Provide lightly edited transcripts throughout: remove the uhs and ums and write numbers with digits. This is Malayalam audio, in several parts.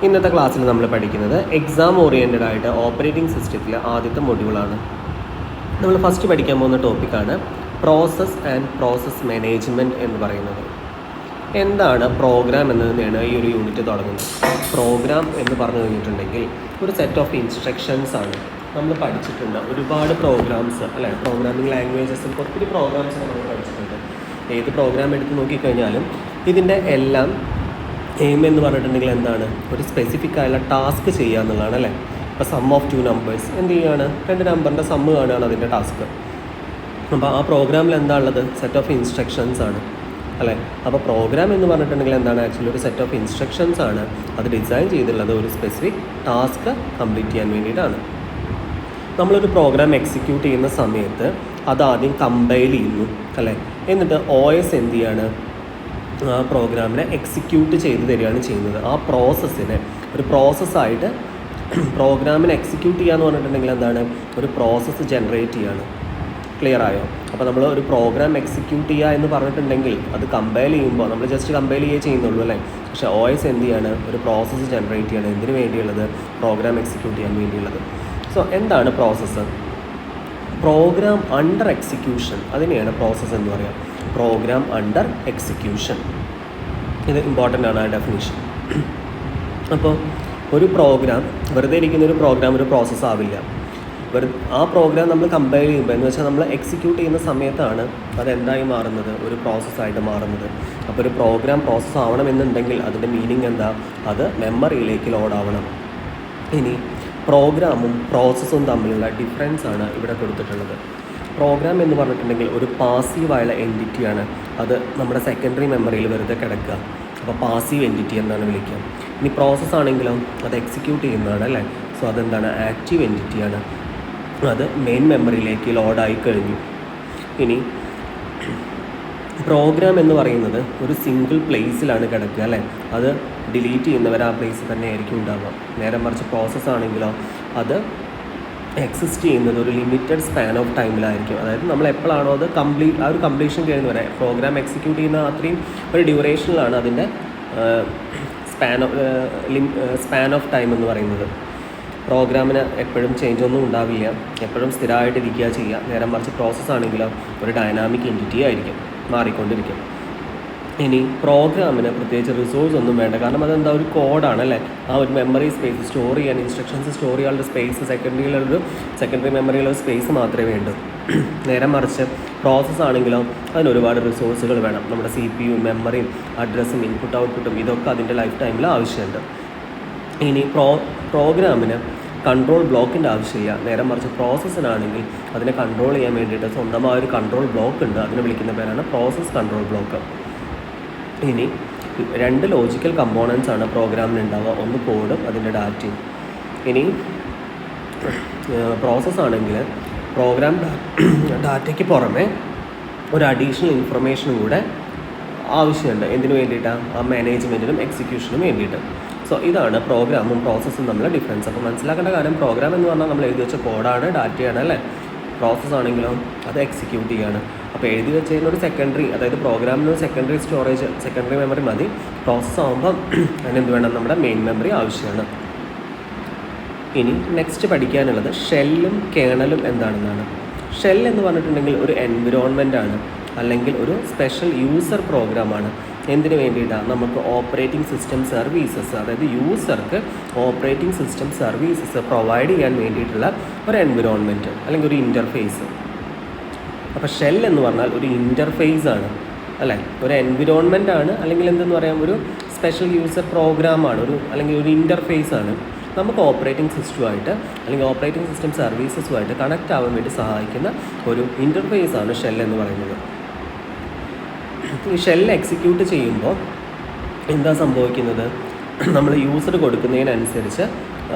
ഇന്നത്തെ ക്ലാസ്സിൽ നമ്മൾ പഠിക്കുന്നത് എക്സാം ഓറിയൻറ്റഡ് ആയിട്ട് ഓപ്പറേറ്റിംഗ് സിസ്റ്റത്തിലെ ആദ്യത്തെ മൊഡ്യൂളാണ്. നമ്മൾ ഫസ്റ്റ് പഠിക്കാൻ പോകുന്ന ടോപ്പിക്കാണ് പ്രോസസ് ആൻഡ് പ്രോസസ് മാനേജ്മെൻറ്റ് എന്ന് പറയുന്നത്. എന്താണ് പ്രോഗ്രാം എന്നതിനെയാണ് ഈ ഒരു യൂണിറ്റ് തുടങ്ങുന്നത്. പ്രോഗ്രാം എന്ന് പറഞ്ഞു കഴിഞ്ഞിട്ടുണ്ടെങ്കിൽ ഒരു സെറ്റ് ഓഫ് ഇൻസ്ട്രക്ഷൻസ് ആണ്. നമ്മൾ പഠിച്ചിട്ടുണ്ട് ഒരുപാട് പ്രോഗ്രാംസ് അല്ലേ, പ്രോഗ്രാമിംഗ് ലാംഗ്വേജസിൽ ഒത്തിരി പ്രോഗ്രാംസ് നമ്മൾ പഠിച്ചിട്ടുണ്ട്. ഏത് പ്രോഗ്രാം എടുത്ത് നോക്കിക്കഴിഞ്ഞാലും ഇതിൻ്റെ എല്ലാം എയിം എന്ന് പറഞ്ഞിട്ടുണ്ടെങ്കിൽ എന്താണ്, ഒരു സ്പെസിഫിക് ആയുള്ള ടാസ്ക് ചെയ്യുക എന്നുള്ളതാണ് അല്ലേ. ഇപ്പോൾ സം ഓഫ് 2 നമ്പേഴ്സ് എന്ത് ചെയ്യുകയാണ്, 2 നമ്പറിൻ്റെ സമ്മ് കാണുകയാണ് അതിൻ്റെ ടാസ്ക്. അപ്പോൾ ആ പ്രോഗ്രാമിൽ എന്താ ഉള്ളത്, സെറ്റ് ഓഫ് ഇൻസ്ട്രക്ഷൻസ് ആണ് അല്ലേ. അപ്പോൾ പ്രോഗ്രാം എന്ന് പറഞ്ഞിട്ടുണ്ടെങ്കിൽ എന്താണ്, ആക്ച്വലി ഒരു സെറ്റ് ഓഫ് ഇൻസ്ട്രക്ഷൻസ് ആണ്. അത് ഡിസൈൻ ചെയ്തിട്ടുള്ളത് ഒരു സ്പെസിഫിക് ടാസ്ക് കംപ്ലീറ്റ് ചെയ്യാൻ വേണ്ടിയിട്ടാണ്. നമ്മളൊരു പ്രോഗ്രാം എക്സിക്യൂട്ട് ചെയ്യുന്ന സമയത്ത് അതാദ്യം കമ്പൈൽ ചെയ്യുന്നു അല്ലേ, എന്നിട്ട് OS എന്ത് ചെയ്യാണ്, ആ പ്രോഗ്രാമിനെ എക്സിക്യൂട്ട് ചെയ്ത് തരികയാണ് ചെയ്യുന്നത്. ആ പ്രോസസ്സിനെ ഒരു പ്രോസസ്സായിട്ട് പ്രോഗ്രാമിനെ എക്സിക്യൂട്ട് ചെയ്യുക എന്ന് പറഞ്ഞിട്ടുണ്ടെങ്കിൽ എന്താണ്, ഒരു പ്രോസസ്സ് ജനറേറ്റ് ചെയ്യാണ്. ക്ലിയർ ആയോ? അപ്പോൾ നമ്മൾ ഒരു പ്രോഗ്രാം എക്സിക്യൂട്ട് ചെയ്യുക എന്ന് പറഞ്ഞിട്ടുണ്ടെങ്കിൽ അത് കമ്പൈൽ ചെയ്യുമ്പോൾ നമ്മൾ ജസ്റ്റ് കമ്പൈൽ ചെയ്യുന്നുള്ളൂ അല്ലേ. പക്ഷേ OS എന്ത് ചെയ്യാണ്, ഒരു പ്രോസസ്സ് ജനറേറ്റ് ചെയ്യാണ്. എന്തിനു വേണ്ടിയുള്ളത്, പ്രോഗ്രാം എക്സിക്യൂട്ട് ചെയ്യാൻ വേണ്ടിയുള്ളത്. സോ എന്താണ് പ്രോസസ്സ്? പ്രോഗ്രാം അണ്ടർ എക്സിക്യൂഷൻ, അതിനെയാണ് പ്രോസസ്സ് എന്ന് പറയുക. പ്രോഗ്രാം അണ്ടർ എക്സിക്യൂഷൻ, ഇത് ഇമ്പോർട്ടൻ്റ് ആണ് ആ ഡെഫിനിഷൻ. അപ്പോൾ ഒരു പ്രോഗ്രാം വെറുതെ ഇരിക്കുന്ന ഒരു പ്രോഗ്രാം ഒരു പ്രോസസ്സ് ആവില്ല. ആ പ്രോഗ്രാം നമ്മൾ കമ്പയർ ചെയ്യുമ്പോൾ എന്ന് വെച്ചാൽ നമ്മൾ എക്സിക്യൂട്ട് ചെയ്യുന്ന സമയത്താണ് അതെന്തായി മാറുന്നത്, ഒരു പ്രോസസ്സായിട്ട് മാറുന്നത്. അപ്പോൾ ഒരു പ്രോഗ്രാം പ്രോസസ്സ് ആവണമെന്നുണ്ടെങ്കിൽ അതിൻ്റെ മീനിങ് എന്താ, അത് മെമ്മറിയിലേക്ക് ലോഡ് ആവണം. ഇനി പ്രോഗ്രാമും പ്രോസസ്സും തമ്മിലുള്ള ഡിഫറൻസ് ആണ് ഇവിടെ കൊടുത്തിട്ടുള്ളത്. പ്രോഗ്രാം എന്ന് പറഞ്ഞിട്ടുണ്ടെങ്കിൽ ഒരു പാസീവായുള്ള എൻറ്റിറ്റിയാണ്. അത് നമ്മുടെ സെക്കൻഡറി മെമ്മറിയിൽ വെറുതെ കിടക്കുക. അപ്പോൾ പാസീവ് എൻറ്റിറ്റി എന്നാണ് വിളിക്കുക. ഇനി പ്രോസസ്സ് ആണെങ്കിലും അത് എക്സിക്യൂട്ട് ചെയ്യുന്നതാണ് അല്ലേ. സോ അതെന്താണ്, ആക്റ്റീവ് എൻറ്റിറ്റിയാണ്. അത് മെയിൻ മെമ്മറിയിലേക്ക് ലോഡായി കഴിഞ്ഞു. ഇനി പ്രോഗ്രാം എന്ന് പറയുന്നത് ഒരു സിംഗിൾ പ്ലേസിലാണ് കിടക്കുക അല്ലേ. അത് ഡിലീറ്റ് ചെയ്യുന്നവർ ആ പ്ലേസിൽ തന്നെ ആയിരിക്കും ഉണ്ടാവുക. നേരെ മറിച്ച് പ്രോസസ്സ് ആണെങ്കിലോ അത് എക്സിസ്റ്റ് ചെയ്യുന്നത് ഒരു ലിമിറ്റഡ് സ്പാൻ ഓഫ് ടൈമിലായിരിക്കും. അതായത് നമ്മൾ എപ്പോഴാണോ അത് ആ ഒരു കംപ്ലീഷൻ കഴിയുന്ന വരെ പ്രോഗ്രാം എക്സിക്യൂട്ട് ചെയ്യുന്ന അത്രയും ഒരു ഡ്യൂറേഷനിലാണ് അതിൻ്റെ സ്പാൻ ഓഫ് ടൈം എന്ന് പറയുന്നത്. പ്രോഗ്രാമിന് എപ്പോഴും ചേഞ്ച് ഒന്നും ഉണ്ടാവില്ല, എപ്പോഴും സ്ഥിരമായിട്ടിരിക്കുക ചെയ്യുക. നേരെ മറിച്ച് പ്രോസസ്സ് ആണെങ്കിലോ ഒരു ഡൈനാമിക് എൻറ്റിറ്റി ആയിരിക്കും, മാറിക്കൊണ്ടിരിക്കും. ഇനി പ്രോഗ്രാമിന് പ്രത്യേകിച്ച് റിസോഴ്സ് ഒന്നും വേണ്ട, കാരണം അതെന്താ, ഒരു കോഡാണ് അല്ലേ. ആ ഒരു മെമ്മറി സ്പേസ് സ്റ്റോർ ചെയ്യാൻ, ഇൻസ്ട്രക്ഷൻസ് സ്റ്റോർ ചെയ്യാനുള്ള സ്പേസ് സെക്കൻഡറി മെമ്മറിയിലൊരു സ്പേസ് മാത്രമേ വേണ്ടൂ. നേരെ മറിച്ച് പ്രോസസ്സ് ആണെങ്കിലോ അതിന് ഒരുപാട് റിസോഴ്സുകൾ വേണം. നമ്മുടെ CPU, മെമ്മറിയും അഡ്രസ്സും ഇൻപുട്ട് ഔട്ട്പുട്ടും ഇതൊക്കെ അതിൻ്റെ ലൈഫ് ടൈമിൽ ആവശ്യമുണ്ട്. ഇനി പ്രോഗ്രാമിന് കൺട്രോൾ ബ്ലോക്കിൻ്റെ ആവശ്യമില്ല. നേരെ മറിച്ച് പ്രോസസ്സിനാണെങ്കിൽ അതിനെ കൺട്രോൾ ചെയ്യാൻ വേണ്ടിയിട്ട് സ്വന്തമായ ഒരു കൺട്രോൾ ബ്ലോക്ക് ഉണ്ട്. അതിനെ വിളിക്കുന്ന പേരാണ് പ്രോസസ് കൺട്രോൾ ബ്ലോക്ക്. ഇനി 2 ലോജിക്കൽ കമ്പോണൻസ് ആണ് പ്രോഗ്രാമിന് ഉണ്ടാവുക, ഒന്ന് കോഡും അതിൻ്റെ ഡാറ്റയും. ഇനി പ്രോസസ്സ് ആണെങ്കിൽ പ്രോഗ്രാം ഡാറ്റയ്ക്ക് പുറമെ ഒരു അഡീഷണൽ ഇൻഫർമേഷനും കൂടെ ആവശ്യമുണ്ട്. എന്തിനു വേണ്ടിയിട്ടാണ്, ആ മാനേജ്മെൻറ്റിനും എക്സിക്യൂഷനും വേണ്ടിയിട്ട്. സോ ഇതാണ് പ്രോഗ്രാമും പ്രോസസ്സും തമ്മിലുള്ള ഡിഫറൻസ്. അപ്പോൾ മനസ്സിലാക്കേണ്ട കാര്യം, പ്രോഗ്രാം എന്ന് പറഞ്ഞാൽ നമ്മൾ എഴുതി വെച്ച കോഡാണ്, ഡാറ്റയാണ് അല്ലേ. പ്രോസസ്സ് ആണെങ്കിലോ അത് എക്സിക്യൂട്ട് ചെയ്യാണ്. അപ്പോൾ എഴുതി വെച്ചതിന് ഒരു സെക്കൻഡറി, അതായത് പ്രോഗ്രാമിന് സെക്കൻഡറി സ്റ്റോറേജ്, സെക്കൻഡറി മെമ്മറി മതി. പ്രോസസ്സ് ആകുമ്പോൾ അതിനെന്ത് വേണം, നമ്മുടെ മെയിൻ മെമ്മറി ആവശ്യമാണ്. ഇനി നെക്സ്റ്റ് പഠിക്കാനുള്ളത് ഷെല്ലും കേണലും എന്താണെന്നാണ്. ഷെൽ എന്ന് പറഞ്ഞിട്ടുണ്ടെങ്കിൽ ഒരു എൻവിറോൺമെൻ്റ് ആണ്, അല്ലെങ്കിൽ ഒരു സ്പെഷ്യൽ യൂസർ പ്രോഗ്രാമാണ്. എന്തിനു വേണ്ടിയിട്ടാണ്, നമുക്ക് ഓപ്പറേറ്റിംഗ് സിസ്റ്റം സർവീസസ്, അതായത് യൂസർക്ക് ഓപ്പറേറ്റിംഗ് സിസ്റ്റം സർവീസസ് പ്രൊവൈഡ് ചെയ്യാൻ വേണ്ടിയിട്ടുള്ള ഒരു എൻവിറോൺമെൻറ്റ് അല്ലെങ്കിൽ ഒരു ഇൻ്റർഫേസ്. അപ്പോൾ ഷെൽ എന്ന് പറഞ്ഞാൽ ഒരു ഇൻ്റർഫേസ് ആണ് അല്ലേ, ഒരു എൻവിറോൺമെൻ്റ് ആണ്, അല്ലെങ്കിൽ എന്തെന്ന് പറയാം, ഒരു സ്പെഷ്യൽ യൂസർ പ്രോഗ്രാമാണ്, അല്ലെങ്കിൽ ഒരു ഇൻ്റർഫേസ് ആണ്. നമുക്ക് ഓപ്പറേറ്റിംഗ് സിസ്റ്റമായിട്ട് അല്ലെങ്കിൽ ഓപ്പറേറ്റിംഗ് സിസ്റ്റം സർവീസസുമായിട്ട് കണക്റ്റ് ആവാൻ വേണ്ടി സഹായിക്കുന്ന ഒരു ഇൻ്റർഫേസ് ആണ് ഷെൽ എന്ന് പറയുന്നത്. ഈ ഷെൽ എക്സിക്യൂട്ട് ചെയ്യുമ്പോൾ എന്താ സംഭവിക്കുന്നത്, നമ്മൾ യൂസർ കൊടുക്കുന്നതിനനുസരിച്ച്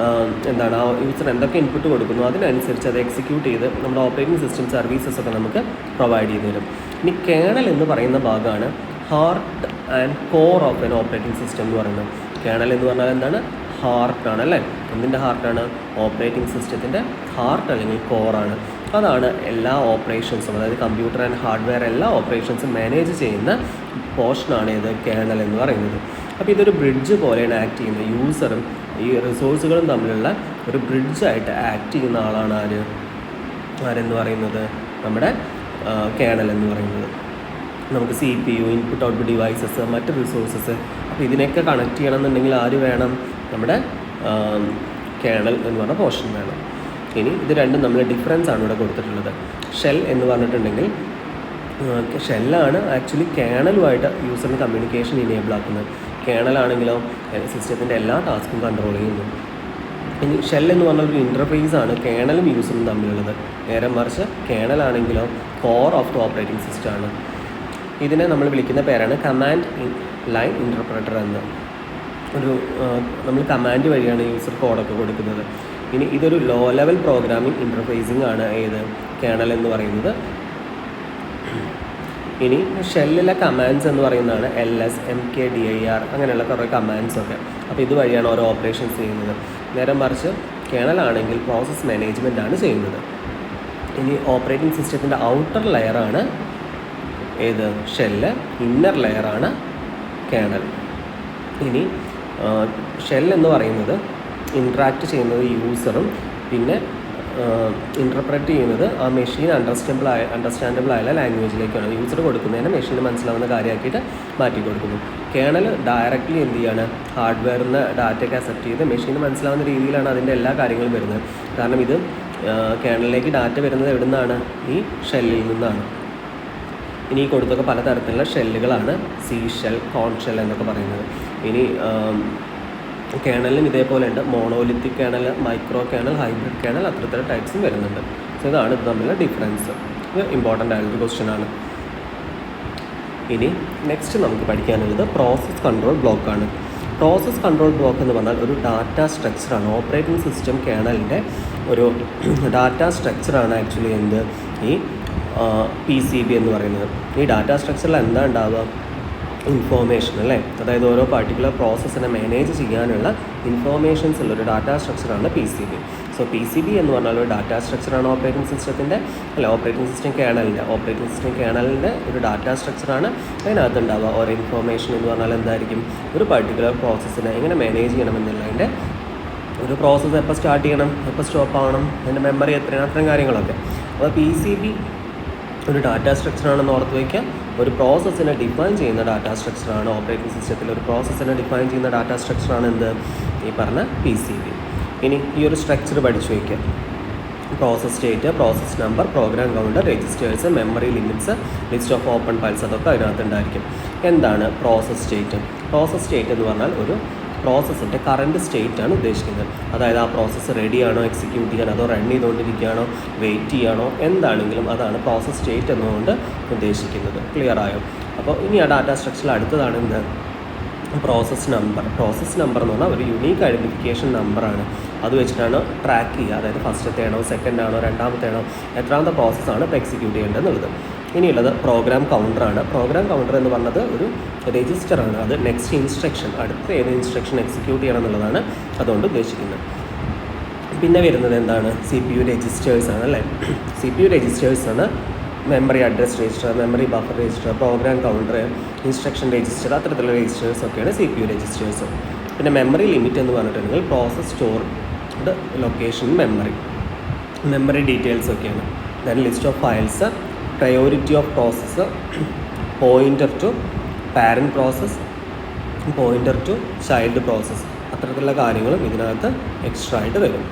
എന്താണ്, ആ യൂസർ എന്തൊക്കെ ഇൻപുട്ട് കൊടുക്കുന്നു അതിനനുസരിച്ച് അത് എക്സിക്യൂട്ട് ചെയ്ത് നമ്മുടെ ഓപ്പറേറ്റിംഗ് സിസ്റ്റം സർവീസസ് ഒക്കെ നമുക്ക് പ്രൊവൈഡ് ചെയ്ത് തരും. ഇനി കേണൽ എന്ന് പറയുന്ന ഭാഗമാണ് heart and core of N operating system എന്ന് പറയുന്നത്. കേണൽ എന്ന് പറഞ്ഞാൽ എന്താണ്, ഹാർട്ടാണ് അല്ലേ. എന്തിൻ്റെ ഹാർട്ടാണ്, ഓപ്പറേറ്റിംഗ് സിസ്റ്റത്തിൻ്റെ ഹാർട്ട് അല്ലെങ്കിൽ കോറാണ്. അതാണ് എല്ലാ ഓപ്പറേഷൻസും, അതായത് കമ്പ്യൂട്ടർ ആൻഡ് ഹാർഡ്വെയർ എല്ലാ ഓപ്പറേഷൻസും മാനേജ് ചെയ്യുന്ന പോർഷനാണ് ഇത് കേണൽ എന്ന് പറയുന്നത്. അപ്പോൾ ഇതൊരു ബ്രിഡ്ജ് പോലെയാണ് ആക്ട് ചെയ്യുന്നത്. യൂസറും ഈ റിസോഴ്സുകളും തമ്മിലുള്ള ഒരു ബ്രിഡ്ജായിട്ട് ആക്ട് ചെയ്യുന്ന ആളാണ് ആരെന്ന് പറയുന്നത്, നമ്മുടെ കേണൽ എന്ന് പറയുന്നത്. നമുക്ക് CPU, ഇൻപുട്ട് ഔട്ട്പുട്ട് ഡിവൈസസ്, മറ്റ് റിസോഴ്സസ്, അപ്പോൾ ഇതിനെയൊക്കെ കണക്ട് ചെയ്യണമെന്നുണ്ടെങ്കിൽ ആര് വേണം, നമ്മുടെ കേണൽ എന്ന് പറഞ്ഞ പോർഷൻ വേണം. ഇനി ഇത് രണ്ടും നമ്മൾ ഡിഫറൻസ് ആണ് ഇവിടെ കൊടുത്തിട്ടുള്ളത്. ഷെൽ എന്ന് പറഞ്ഞിട്ടുണ്ടെങ്കിൽ ഷെല്ലാണ് ആക്ച്വലി കേണലുമായിട്ട് യൂസറിന് കമ്മ്യൂണിക്കേഷൻ ഇനേബിൾ ആക്കുന്നത്. കേണലാണെങ്കിലോ സിസ്റ്റത്തിൻ്റെ എല്ലാ ടാസ്കും കൺട്രോൾ ചെയ്യുന്നു. ഇനി ഷെൽ എന്ന് പറഞ്ഞൊരു ഇൻ്റർഫേസ് ആണ് കേണലും യൂസറും തമ്മിലുള്ളത്. നേരെ മറിച്ച് കേണലാണെങ്കിലോ core of the operating system ആണ്. ഇതിനെ നമ്മൾ വിളിക്കുന്ന പേരാണ് കമാൻഡ് ലൈൻ ഇൻ്റർപ്രറ്റർ എന്ന്. നമ്മൾ കമാൻഡ് വഴിയാണ് യൂസർ കോഡൊക്കെ കൊടുക്കുന്നത്. ഇനി ഇതൊരു ലോ ലെവൽ പ്രോഗ്രാമിംഗ് ഇൻ്റർഫേസിംഗ് ആണ് ഏത് കേണൽ എന്ന് പറയുന്നത്. ഇനി ഷെല്ലിലെ കമാൻഡ്സ് എന്ന് പറയുന്നതാണ് LS, MKDIR അങ്ങനെയുള്ള കുറേ കമാൻഡ്സൊക്കെ. അപ്പോൾ ഇതുവഴിയാണ് ഓരോ ഓപ്പറേഷൻസ് ചെയ്യുന്നത്. നേരെ മറിച്ച് കേണലാണെങ്കിൽ പ്രോസസ് മാനേജ്മെൻ്റ് ആണ് ചെയ്യുന്നത്. ഇനി ഓപ്പറേറ്റിംഗ് സിസ്റ്റത്തിൻ്റെ ഔട്ടർ ലെയറാണ് ഏത് ഷെല്ല്, ഇന്നർ ലെയറാണ് കേണൽ. ഇനി ഷെൽ എന്ന് പറയുന്നത് ഇൻട്രാക്ട് ചെയ്യുന്നത് യൂസറും പിന്നെ ഇൻ്റർപ്രറ്റ് ചെയ്യുന്നത് ആ മെഷീൻ അണ്ടർസ്റ്റാൻഡബിൾ ആയ ലാംഗ്വേജിലേക്കാണ്. യൂസർ കൊടുക്കുന്നതിന് മെഷീന് മനസ്സിലാവുന്ന കാര്യമാക്കിയിട്ട് മാറ്റി കൊടുക്കുന്നു. കേണൽ ഡയറക്റ്റ്ലി എന്ത് ചെയ്യാണ്, ഹാർഡ്വെയറിന് ഡാറ്റയൊക്കെ അക്സെപ്റ്റ് ചെയ്ത് മെഷീന് മനസ്സിലാവുന്ന രീതിയിലാണ് അതിൻ്റെ എല്ലാ കാര്യങ്ങളും വരുന്നത്. കാരണം ഇത് കേണലിലേക്ക് ഡാറ്റ വരുന്നത് എവിടെ നിന്നാണ്, ഈ ഷെല്ലിൽ നിന്നാണ്. ഇനി ഈ കൊടുത്തൊക്കെ പലതരത്തിലുള്ള ഷെല്ലുകളാണ് സി ഷെൽ, കോൺ ഷെൽ എന്നൊക്കെ പറയുന്നത്. ഇനി കേണലും ഇതേപോലെ ഉണ്ട്. Monolithic colonel, micro colonel, hybrid colonel, അത്തരത്തിലുള്ള ടൈപ്സും വരുന്നുണ്ട്. സോ ഇതാണ് ഇത് തമ്മിലുള്ള ഡിഫറൻസ്. ഇത് ഇമ്പോർട്ടൻ്റ് ആയൊരു ക്വസ്റ്റ്യനാണ്. ഇനി നെക്സ്റ്റ് നമുക്ക് പഠിക്കാനുള്ളത് പ്രോസസ് കൺട്രോൾ ബ്ലോക്കാണ്. പ്രോസസ് കൺട്രോൾ ബ്ലോക്ക് എന്ന് പറഞ്ഞാൽ ഒരു ഡാറ്റ സ്ട്രക്ചറാണ്. ഓപ്പറേറ്റിംഗ് സിസ്റ്റം കേണലിൻ്റെ ഒരു ഡാറ്റ സ്ട്രക്ചറാണ് ആക്ച്വലി എന്ത്, ഈ PCB എന്ന് പറയുന്നത്. ഈ ഡാറ്റ സ്ട്രക്ചറിൽ എന്താ ഉണ്ടാവുക, ഇൻഫോർമേഷൻ അല്ലേ, അതായത് ഓരോ പർട്ടിക്കുലർ പ്രോസസ്സിനെ മാനേജ് ചെയ്യാനുള്ള ഇൻഫോർമേഷൻസ് ഉള്ളൊരു ഡാറ്റ സ്ട്രക്ചറാണ് PCB. സോ PCB എന്ന് പറഞ്ഞാൽ ഒരു ഡാറ്റ സ്ട്രക്ചറാണ് ഓപ്പറേറ്റിംഗ് സിസ്റ്റത്തിൻ്റെ, ഓപ്പറേറ്റിംഗ് സിസ്റ്റം കേണലിൻ്റെ ഒരു ഡാറ്റ സ്ട്രക്ചറാണ്. അതിനകത്ത് ഉണ്ടാവുക ഓരോ ഇൻഫോർമേഷൻ എന്ന് പറഞ്ഞാൽ എന്തായിരിക്കും, ഒരു പർട്ടിക്കുലർ പ്രോസസ്സിനെ എങ്ങനെ മാനേജ് ചെയ്യണമെന്നുള്ളതിൻ്റെ ഒരു പ്രോസസ്സ് എപ്പോൾ സ്റ്റാർട്ട് ചെയ്യണം, എപ്പോൾ സ്റ്റോപ്പ് ആവണം, അതിൻ്റെ മെമ്മറി എത്രയാണ്, അത്തരം കാര്യങ്ങളൊക്കെ. അപ്പോൾ PCB ഒരു ഡാറ്റ സ്ട്രക്ചറാണെന്ന് ഓർത്ത് വയ്ക്കുക. ഒരു പ്രോസസ്സിനെ ഡിഫൈൻ ചെയ്യുന്ന ഡാറ്റ സ്ട്രക്ചറാണ് ഓപ്പറേറ്റിംഗ് സിസ്റ്റത്തിൽ. ഒരു പ്രോസസ്സിനെ ഡിഫൈൻ ചെയ്യുന്ന ഡാറ്റ സ്ട്രക്ചറാണ് എന്ത്, ഈ പറഞ്ഞ PCB. ഇനി ഈ ഒരു സ്ട്രക്ചർ പഠിച്ചു വയ്ക്കുക. Process state, process number, program counter, registers, memory limits, list of open files, അതൊക്കെ അതിനകത്ത് ഉണ്ടായിരിക്കും. എന്താണ് പ്രോസസ് സ്റ്റേറ്റ്? പ്രോസസ് സ്റ്റേറ്റ് എന്ന് പറഞ്ഞാൽ ഒരു പ്രോസസ്സിൻ്റെ കറൻറ്റ് സ്റ്റേറ്റ് ആണ് ഉദ്ദേശിക്കുന്നത്. അതായത് ആ പ്രോസസ്സ് റെഡിയാണോ എക്സിക്യൂട്ട് ചെയ്യാൻ, അതോ റൺ ചെയ്തുകൊണ്ടിരിക്കുകയാണോ, വെയിറ്റ് ചെയ്യാണോ, എന്താണെങ്കിലും അതാണ് പ്രോസസ് സ്റ്റേറ്റ് എന്നുകൊണ്ട് ഉദ്ദേശിക്കുന്നത്. ക്ലിയർ ആയോ? അപ്പോൾ ഇനി ആ ഡാറ്റ സ്ട്രക്ചറിൽ അടുത്തതാണ് എന്ത്, പ്രോസസ് നമ്പർ. പ്രോസസ് നമ്പർ എന്ന് പറഞ്ഞാൽ ഒരു യുണീക്ക് ഐഡൻറ്റിഫിക്കേഷൻ നമ്പറാണ്. അത് വെച്ചിട്ടാണ് ട്രാക്ക് ചെയ്യുക, അതായത് ഫസ്റ്റത്തേണോ സെക്കൻഡാണോ രണ്ടാമത്തേണോ എത്രാമത്തെ പ്രോസസ്സാണ് ഇപ്പോൾ എക്സിക്യൂട്ട് ചെയ്യേണ്ടതെന്നുള്ളത്. ഇനിയുള്ളത് പ്രോഗ്രാം കൗണ്ടറാണ്. പ്രോഗ്രാം കൗണ്ടർ എന്ന് പറഞ്ഞത് ഒരു രജിസ്റ്ററാണ്. അത് നെക്സ്റ്റ് ഇൻസ്ട്രക്ഷൻ, അടുത്ത ഏത് ഇൻസ്ട്രക്ഷൻ എക്സിക്യൂട്ട് ചെയ്യണം എന്നുള്ളതാണ് അതുകൊണ്ട് ഉദ്ദേശിക്കുന്നത്. പിന്നെ വരുന്നത് എന്താണ്, CPU രജിസ്റ്റേഴ്സാണ് അല്ലേ. CPU രജിസ്റ്റേഴ്സാണ് memory address register, memory buffer register, program counter, instruction register, അത്തരത്തിലുള്ള രജിസ്റ്റേഴ്സ് ഒക്കെയാണ് CPU രജിസ്റ്റേഴ്സ്. പിന്നെ മെമ്മറി ലിമിറ്റ് എന്ന് പറഞ്ഞിട്ടുണ്ടെങ്കിൽ process stored location memory details ഒക്കെയാണ്. Then list of files, priority of process, pointer to parent process, pointer to child process, അത്തരത്തിലുള്ള കാര്യങ്ങളും ഇതിനകത്ത് എക്സ്ട്രാ ആയിട്ട് വരും.